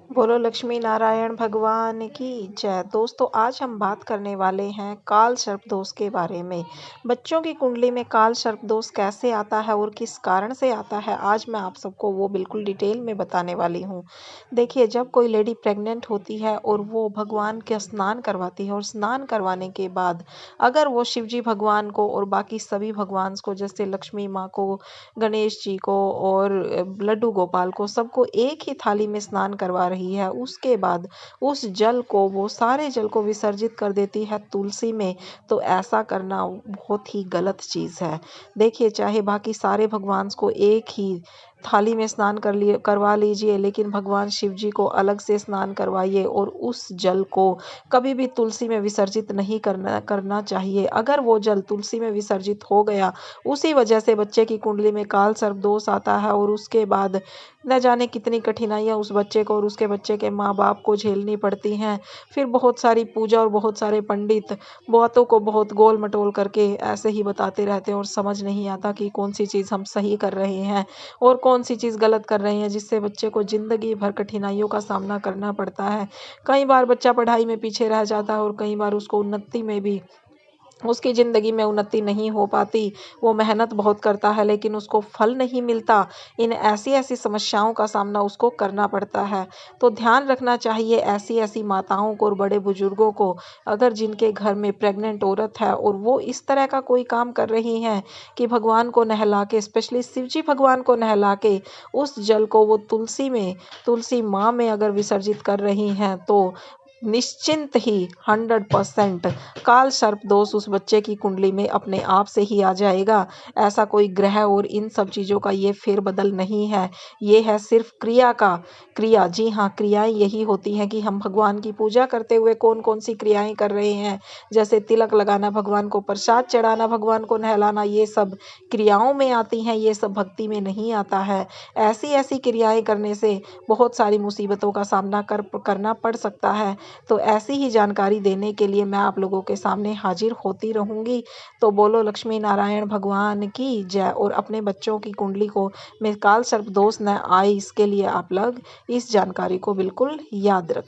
बोलो लक्ष्मी नारायण भगवान की जय। दोस्तों, आज हम बात करने वाले हैं काल सर्प दोष के बारे में। बच्चों की कुंडली में काल सर्प दोष कैसे आता है और किस कारण से आता है, आज मैं आप सबको वो बिल्कुल डिटेल में बताने वाली हूँ। देखिए, जब कोई लेडी प्रेग्नेंट होती है और वो भगवान के स्नान करवाती है और स्नान करवाने के बाद अगर वो शिव जी भगवान को और बाकी सभी भगवान को, जैसे लक्ष्मी माँ को, गणेश जी को और लड्डू गोपाल को, सबको एक ही थाली में स्नान करवा रही है, उसके बाद उस जल को, वो सारे जल को विसर्जित कर देती है तुलसी में, तो ऐसा करना बहुत ही गलत चीज़ है। देखिए, चाहे बाकी सारे भगवान को एक ही थाली में स्नान करवा लीजिए, लेकिन भगवान शिव जी को अलग से स्नान करवाइए और उस जल को कभी भी तुलसी में विसर्जित नहीं करना चाहिए। अगर वो जल तुलसी में विसर्जित हो गया, उसी वजह से बच्चे की कुंडली में काल सर्प दोष आता है और उसके बाद न जाने कितनी कठिनाइयाँ उस बच्चे को और उसके बच्चे के माँ बाप को झेलनी पड़ती हैं। फिर बहुत सारी पूजा और बहुत सारे पंडित बातों को बहुत गोल मटोल करके ऐसे ही बताते रहते हैं और समझ नहीं आता कि कौन सी चीज़ हम सही कर रहे हैं और कौन सी चीज़ गलत कर रहे हैं, जिससे बच्चे को ज़िंदगी भर कठिनाइयों का सामना करना पड़ता है। कई बार बच्चा पढ़ाई में पीछे रह जाता है और कई बार उसको उन्नति में भी, उसकी ज़िंदगी में उन्नति नहीं हो पाती। वो मेहनत बहुत करता है लेकिन उसको फल नहीं मिलता। इन ऐसी-ऐसी समस्याओं का सामना उसको करना पड़ता है। तो ध्यान रखना चाहिए ऐसी-ऐसी माताओं को और बड़े बुजुर्गों को, अगर जिनके घर में प्रेग्नेंट औरत है और वो इस तरह का कोई काम कर रही हैं कि भगवान को नहला के, स्पेशली शिव जी भगवान को नहला के उस जल को वो तुलसी माँ में अगर विसर्जित कर रही हैं, तो निश्चिंत ही 100% काल सर्प दोष उस बच्चे की कुंडली में अपने आप से ही आ जाएगा। ऐसा कोई ग्रह और इन सब चीज़ों का ये फेरबदल नहीं है। ये है सिर्फ क्रिया। जी हाँ, क्रियाएँ यही होती हैं कि हम भगवान की पूजा करते हुए कौन-कौन सी क्रियाएँ कर रहे हैं। जैसे तिलक लगाना, भगवान को प्रसाद चढ़ाना, भगवान को नहलाना, ये सब क्रियाओं में आती हैं, ये सब भक्ति में नहीं आता है। ऐसी-ऐसी क्रियाएँ करने से बहुत सारी मुसीबतों का सामना करना पड़ सकता है। तो ऐसी ही जानकारी देने के लिए मैं आप लोगों के सामने हाजिर होती रहूँगी। तो बोलो लक्ष्मी नारायण भगवान की जय। और अपने बच्चों की कुंडली को में काल सर्प दोष न आए, इसके लिए आप लोग इस जानकारी को बिल्कुल याद रखें।